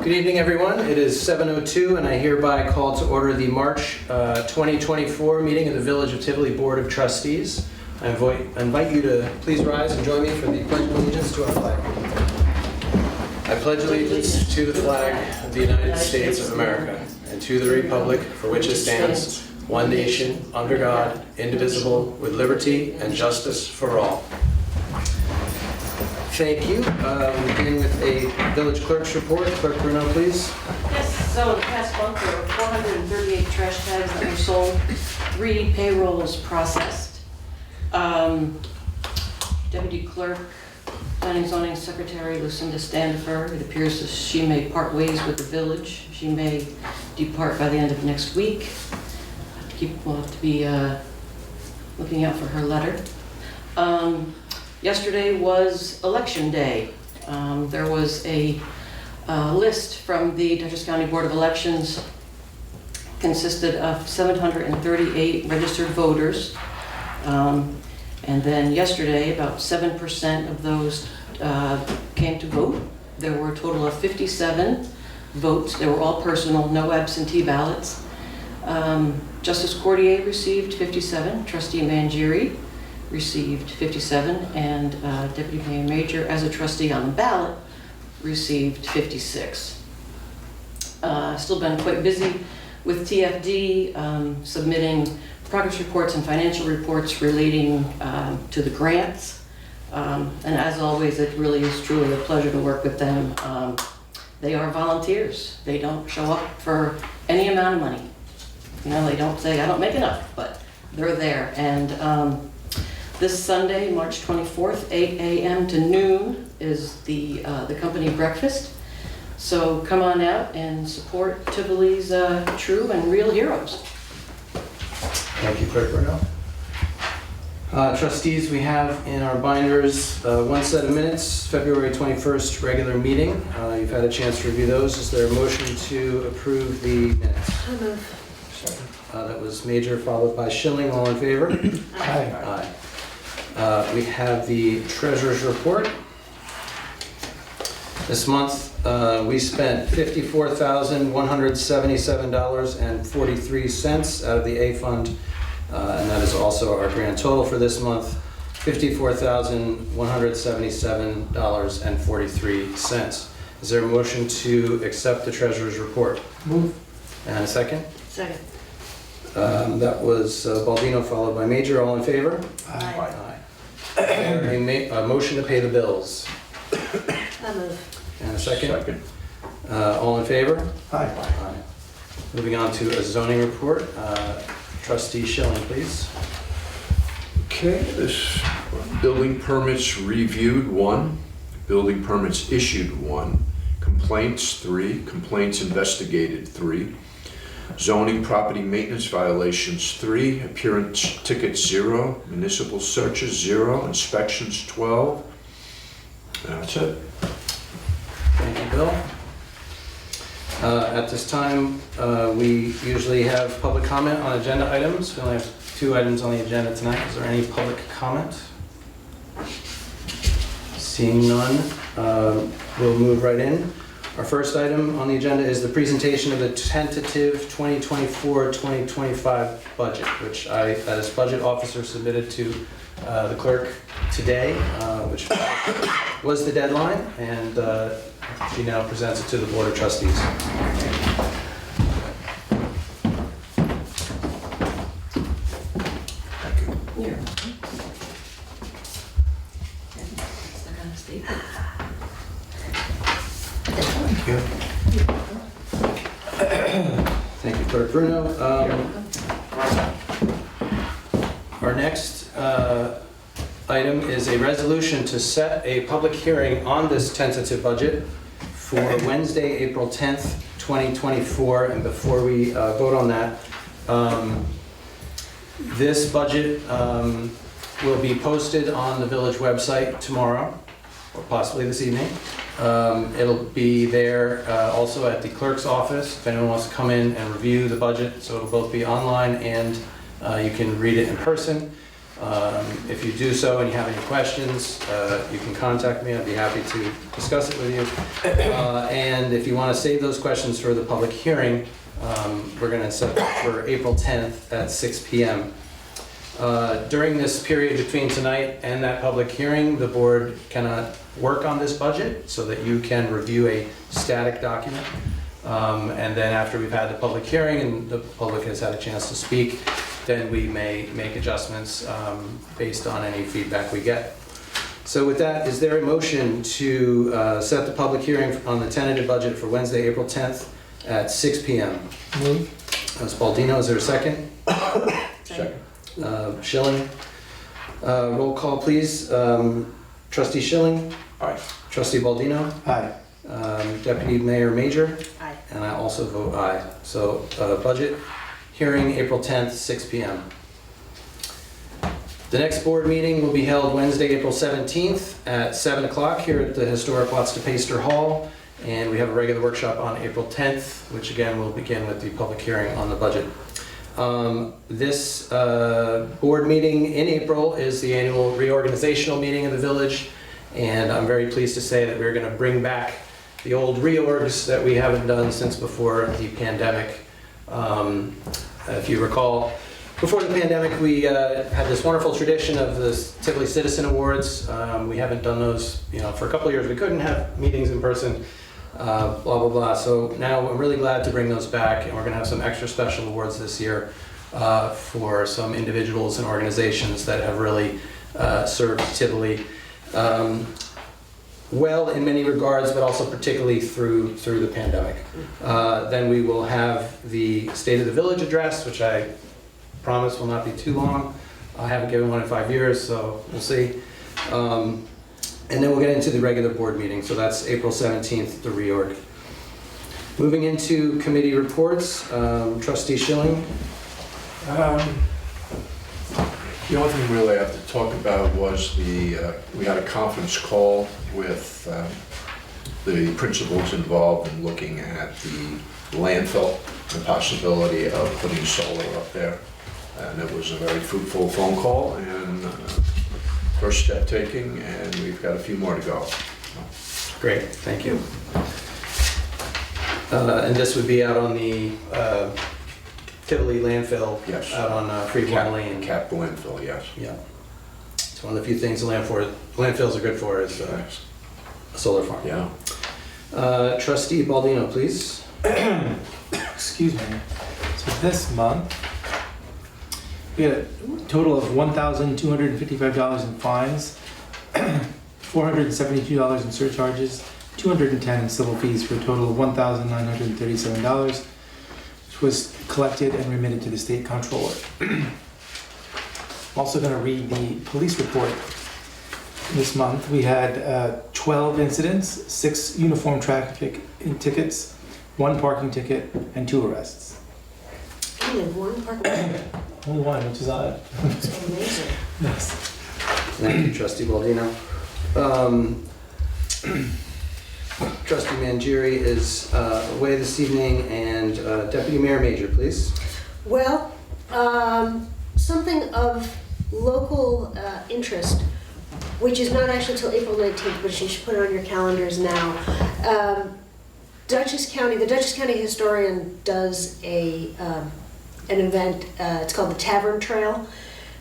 Good evening, everyone. It is 7:02, and I hereby call to order the March 2024 meeting of the Village of Tivoli Board of Trustees. I invite you to please rise and join me for the Pledge of Allegiance to our flag. I pledge allegiance to the flag of the United States of America and to the republic for which it stands, one nation, under God, indivisible, with liberty and justice for all. Thank you. We begin with a village clerk's report. Clerk Bruno, please. Yes, so in the past month there were 438 trash tags that were sold, 3 payrolls processed. Deputy Clerk, Planning and Zoning Secretary Lucinda Standifer, it appears that she may part ways with the village. She may depart by the end of next week. We'll have to be looking out for her letter. Yesterday was Election Day. There was a list from the Dutchess County Board of Elections, consisted of 738 registered voters. And then yesterday, about 7% of those came to vote. There were a total of 57 votes. They were all personal, no absentee ballots. Justice Cordier received 57, Trustee Mangieri received 57, and Deputy Mayor Major, as a trustee on the ballot, received 56. Still been quite busy with TFD, submitting progress reports and financial reports relating to the grants. And as always, it really is truly a pleasure to work with them. They are volunteers. They don't show up for any amount of money. You know, they don't say, I don't make enough, but they're there. And this Sunday, March 24th, 8 a.m. to noon is the company breakfast. So come on out and support Tivoli's true and real heroes. Thank you, Clerk Bruno. Trustees, we have in our binders one set of minutes, February 21st regular meeting. You've had a chance to review those. Is there a motion to approve the minutes? I move. That was Major, followed by Schilling. All in favor? Aye. Aye. We have the treasurer's report. This month, we spent $54,177.43 out of the A fund, and that is also our grand total for this month, $54,177.43. Is there a motion to accept the treasurer's report? Move. And a second? Second. That was Baldino, followed by Major. All in favor? Aye. A motion to pay the bills. I move. And a second? All in favor? Aye. Aye. Moving on to a zoning report. Trustee Schilling, please. Okay, this building permits reviewed 1, building permits issued 1, complaints 3, complaints investigated 3, zoning property maintenance violations 3, appearance tickets 0, municipal searches 0, inspections 12. That's it. Thank you, Bill. At this time, we usually have public comment on agenda items. We only have 2 items on the agenda tonight. Is there any public comment? Seeing none, we'll move right in. Our first item on the agenda is the presentation of the tentative 2024-2025 budget, which I, as budget officer, submitted to the clerk today, which was the deadline, and she now presents it to the Board of Trustees. Thank you. Here. Thank you. Thank you, Clerk Bruno. Our next item is a resolution to set a public hearing on this tentative budget for Wednesday, April 10th, 2024. And before we vote on that, this budget will be posted on the village website tomorrow, or possibly this evening. It'll be there also at the clerk's office if anyone wants to come in and review the budget. So it'll both be online and you can read it in person. If you do so and you have any questions, you can contact me. I'd be happy to discuss it with you. And if you want to save those questions for the public hearing, we're going to set it for April 10th at 6 p.m. During this period between tonight and that public hearing, the board cannot work on this budget so that you can review a static document. And then after we've had the public hearing and the public has had a chance to speak, then we may make adjustments based on any feedback we get. So with that, is there a motion to set the public hearing on the tentative budget for Wednesday, April 10th at 6 p.m.? Move. That's Baldino. Is there a second? Second. Schilling. Roll call, please. Trustee Schilling. Aye. Trustee Baldino. Aye. Deputy Mayor Major. Aye. And I also vote aye. So budget hearing April 10th, 6 p.m. The next board meeting will be held Wednesday, April 17th at 7 o'clock here at the historic Watts de Peyster Hall. And we have a regular workshop on April 10th, which again will begin with the public hearing on the budget. This board meeting in April is the annual reorganizational meeting of the village. And I'm very pleased to say that we're going to bring back the old reorgs that we haven't done since before the pandemic. If you recall, before the pandemic, we had this wonderful tradition of the Tivoli Citizen Awards. We haven't done those, for a couple of years. We couldn't have meetings in person, blah, blah, blah. So now I'm really glad to bring those back, and we're gonna have some extra special awards this year for some individuals and organizations that have really served Tivoli well in many regards, but also particularly through the pandemic. Then we will have the State of the Village address, which I promise will not be too long. I haven't given one in 5 years, so we'll see. And then we'll get into the regular board meeting, so that's April 17th, the reorg. Moving into committee reports, Trustee Schilling. The only thing really I have to talk about was we had a conference call with the principals involved in looking at the landfill, the possibility of putting solar up there. And it was a very fruitful phone call and first step taking, and we've got a few more to go. Great, thank you. And this would be out on the Tivoli landfill. Yes. Out on Freeborn Lane. Cap landfill, yes. Yeah. It's one of the few things landfills are good for is a solar farm. Yeah. Trustee Baldino, please. Excuse me. So this month, we had a total of $1,255 in fines, $472 in surcharges, $210 in civil fees for a total of $1,937, which was collected and remitted to the state comptroller. I'm also going to read the police report. This month we had 12 incidents, 6 uniform traffic tickets, 1 parking ticket, and 2 arrests. Only one parking ticket. Only 1, which is odd. That's amazing. Yes. Thank you, Trustee Baldino. Trustee Mangieri is away this evening, and Deputy Mayor Major, please. Well, something of local interest, which is not actually till April 19th, but you should put it on your calendars now. The Dutchess County historian does an event, it's called the Tavern Trail,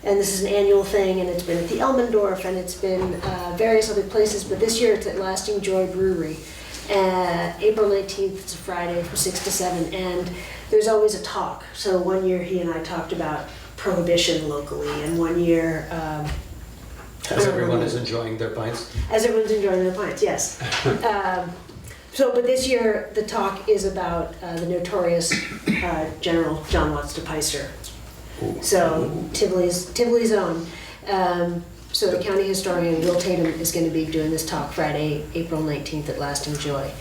and this is an annual thing, and it's been at the Elmendorf, and it's been various other places, but this year it's at Lasting Joy Brewery. April 18th, it's a Friday from 6 to 7, and there's always a talk. So one year he and I talked about prohibition locally, and one year... As everyone is enjoying their pints. As everyone's enjoying their pints, yes. But this year the talk is about the notorious General John Watts de Peyster. So Tivoli's own. So the county historian Will Tatum is going to be doing this talk Friday, April 19th at Lasting Joy.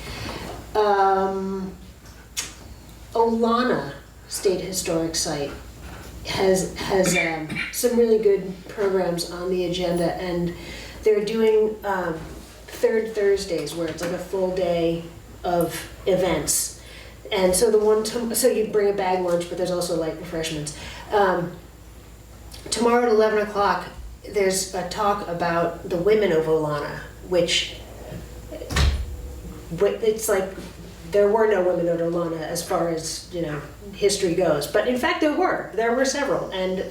Olana State Historic Site has some really good programs on the agenda, and they're doing third Thursdays where it's like a full day of events. And so so you bring a bag lunch, but there's also light refreshments. tomorrow at 11 o'clock, there's a talk about the women of Olana, which it's like there were no women at Olana as far as, history goes. But in fact, there were several. And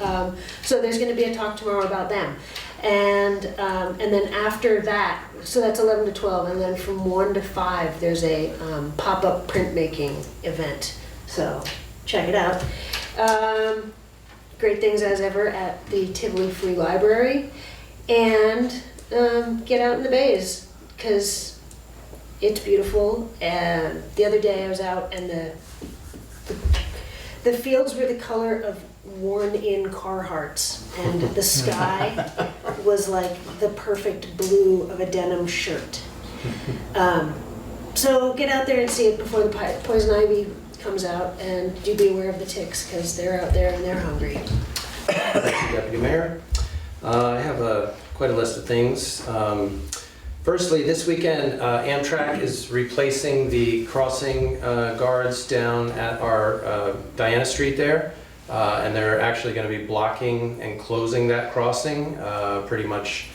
so there's going to be a talk tomorrow about them. And then after that, so that's 11 to 12, and then from 1 to 5, there's a pop-up printmaking event. So check it out. Great things as ever at the Tivoli Free Library. And get out in the bays, because it's beautiful. And the other day I was out, and the fields were the color of worn-in Carhartts, and the sky was like the perfect blue of a denim shirt. So get out there and see it before the poison ivy comes out, and do be aware of the ticks, because they're out there and they're hungry. Thank you, Deputy Mayor. I have quite a list of things. Firstly, this weekend, Amtrak is replacing the crossing guards down at our Diana Street there. And they're actually going to be blocking and closing that crossing pretty much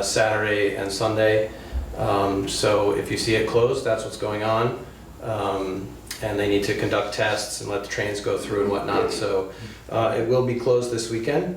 Saturday and Sunday. So if you see it closed, that's what's going on. And they need to conduct tests and let the trains go through and whatnot. So it will be closed this weekend.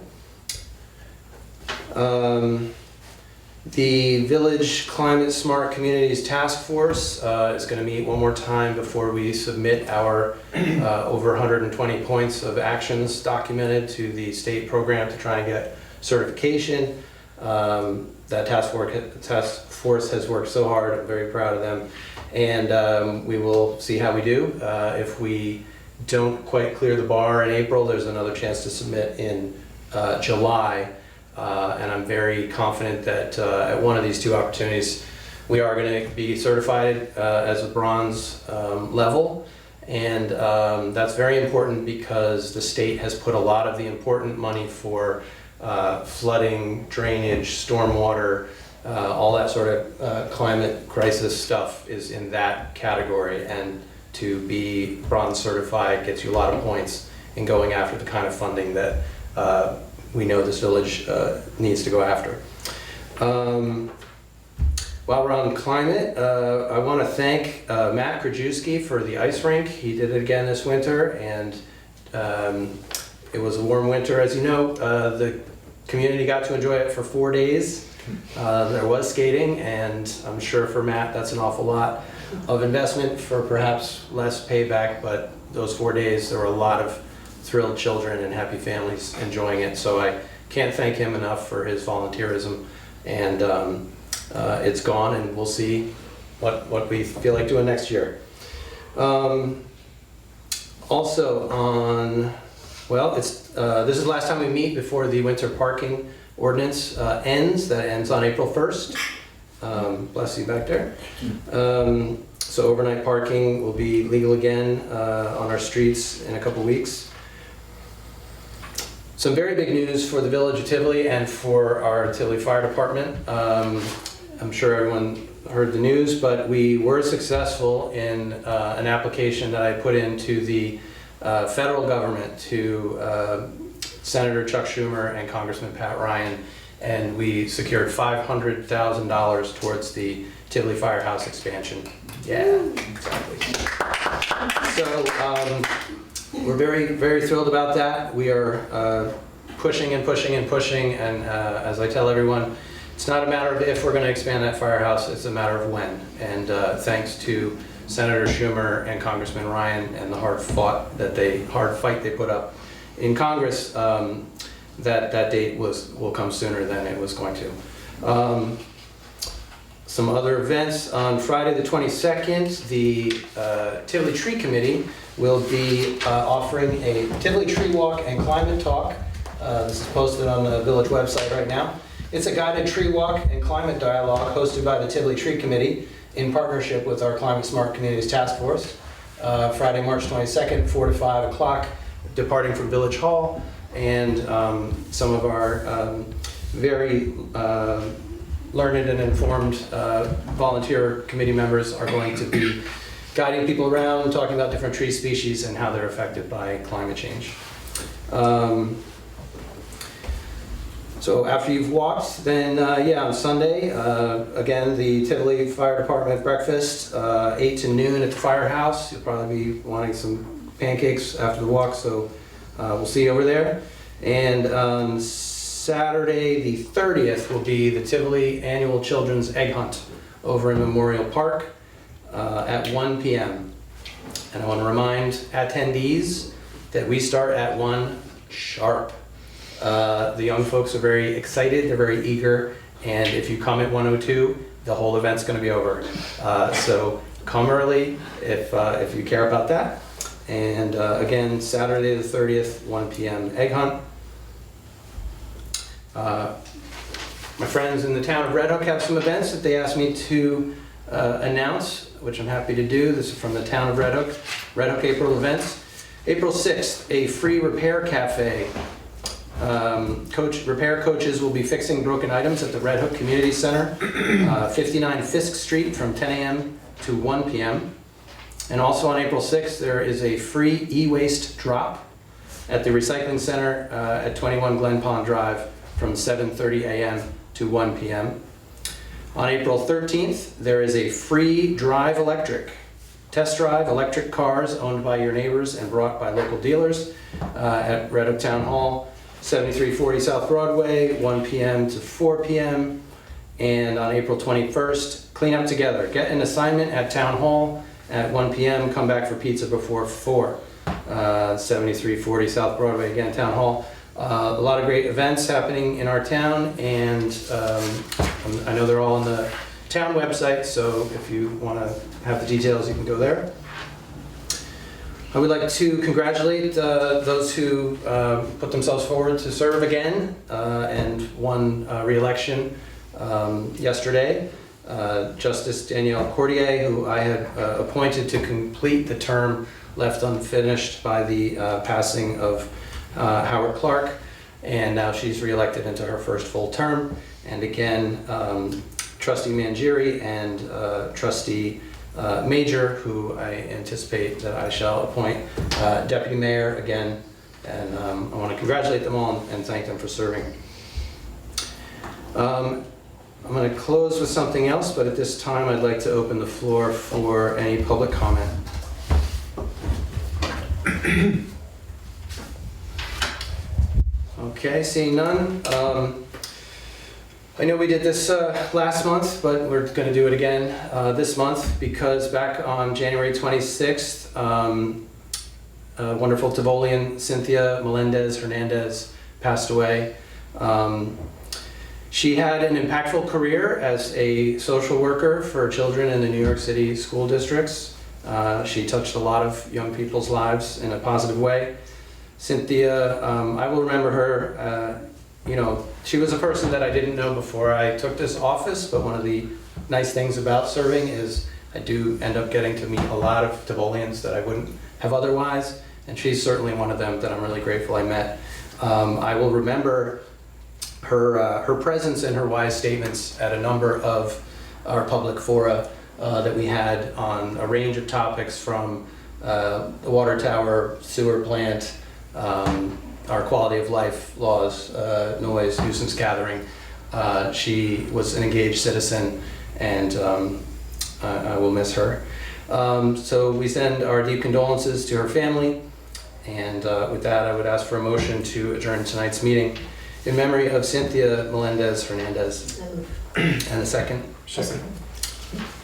The Village Climate Smart Communities Task Force is going to meet one more time before we submit our over 120 points of actions documented to the state program to try and get certification. That task force has worked so hard. I'm very proud of them. And we will see how we do. If we don't quite clear the bar in April, there's another chance to submit in July. And I'm very confident that at one of these two opportunities, we are going to be certified as a bronze level. And that's very important because the state has put a lot of the important money for flooding, drainage, stormwater, all that sort of climate crisis stuff is in that category. And to be bronze certified gets you a lot of points in going after the kind of funding that we know this village needs to go after. While we're on climate, I want to thank Matt Krajewski for the ice rink. He did it again this winter, and it was a warm winter. As you know, the community got to enjoy it for 4 days. There was skating, and I'm sure for Matt that's an awful lot of investment for perhaps less payback, but those 4 days there were a lot of thrilled children and happy families enjoying it. So I can't thank him enough for his volunteerism, and it's gone, and we'll see what we feel like doing next year. Also on, well, this is the last time we meet before the winter parking ordinance ends. That ends on April 1st. Bless you back there. So overnight parking will be legal again on our streets in a couple weeks. Some very big news for the Village of Tivoli and for our Tivoli Fire Department. I'm sure everyone heard the news, but we were successful in an application that I put into the federal government to Senator Chuck Schumer and Congressman Pat Ryan, and we secured $500,000 towards the Tivoli Firehouse expansion. Yeah, exactly. So we're very, very thrilled about that. We are pushing and pushing and pushing, and as I tell everyone, it's not a matter of if we're going to expand that firehouse, it's a matter of when. And thanks to Senator Schumer and Congressman Ryan and the hard fight they put up in Congress, that date will come sooner than it was going to. Some other events. On Friday the 22nd, the Tivoli Tree Committee will be offering a Tivoli Tree Walk and Climate Talk. This is posted on the village website right now. It's a guided tree walk and climate dialogue hosted by the Tivoli Tree Committee in partnership with our Climate Smart Communities Task Force. Friday, March 22nd, 4 to 5 o'clock, departing from Village Hall. And some of our very learned and informed volunteer committee members are going to be guiding people around, talking about different tree species and how they're affected by climate change. So after you've walked, then yeah, on Sunday, again, the Tivoli Fire Department breakfast, 8 to noon at the firehouse. You'll probably be wanting some pancakes after the walk, so we'll see you over there. And on Saturday, the 30th, will be the Tivoli Annual Children's Egg Hunt over in Memorial Park at 1 p.m. And I want to remind attendees that we start at 1 sharp. The young folks are very excited, they're very eager, and if you come at 1:02, the whole event's going to be over. So come early if you care about that. And again, Saturday the 30th, 1 p.m. egg hunt. My friends in the town of Red Hook have some events that they asked me to announce, which I'm happy to do. This is from the town of Red Hook April events. April 6th, a free repair cafe. Repair coaches will be fixing broken items at the Red Hook Community Center, 59 Fisk Street from 10 a.m. to 1 p.m. And also on April 6th, there is a free e-waste drop at the Recycling Center at 21 Glen Pond Drive from 7:30 a.m. to 1 p.m. On April 13th, there is a free drive electric, test drive electric cars owned by your neighbors and brought by local dealers at Red Hook Town Hall, 7340 South Broadway, 1 p.m. to 4 p.m. And on April 21st, clean up together. Get an assignment at Town Hall at 1 p.m. Come back for pizza before 4. 7340 South Broadway, again, Town Hall. A lot of great events happening in our town, and I know they're all on the town website, so if you want to have the details, you can go there. I would like to congratulate those who put themselves forward to serve again and won re-election yesterday. Justice Danielle Cordier, who I had appointed to complete the term left unfinished by the passing of Howard Clark, and now she's re-elected into her first full term. And again, Trustee Mangieri and Trustee Major, who I anticipate that I shall appoint Deputy Mayor again, and I want to congratulate them all and thank them for serving. I'm going to close with something else, but at this time I'd like to open the floor for any public comment. Okay, seeing none. I know we did this last month, but we're going to do it again this month, because back on January 26th, wonderful Tivolian Cynthia Melendez-Hernandez passed away. She had an impactful career as a social worker for children in the New York City school districts. She touched a lot of young people's lives in a positive way. Cynthia, I will remember her. You know, she was a person that I didn't know before I took this office, but one of the nice things about serving is I do end up getting to meet a lot of Tivolians that I wouldn't have otherwise, and she's certainly one of them that I'm really grateful I met. I will remember her presence and her wise statements at a number of our public fora that we had on a range of topics, from the water tower, sewer plant, our quality of life laws, noise, nuisance gathering. She was an engaged citizen, and I will miss her. So we send our deep condolences to her family, and with that I would ask for a motion to adjourn tonight's meeting in memory of Cynthia Melendez-Hernandez. And a second? Second.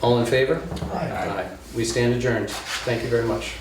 All in favor? Aye. Aye. We stand adjourned. Thank you very much.